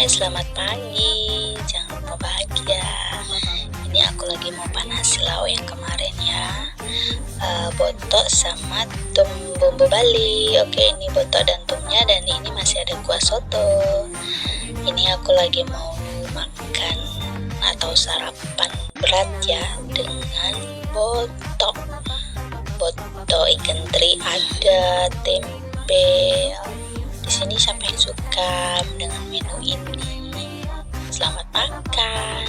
Selamat pagi. Jangan lupa bahagia. Ini aku lagi mau panas lauk yang kemarin ya. Botok sama tum bumbu Bali. Oke, ini botok dan tumnya, dan ini masih ada kuah soto. Ini aku lagi mau makan atau sarapan berat ya dengan botok ikan teri, ada tempe. Di sini siapa yang suka dengan menu ini? Selamat makan.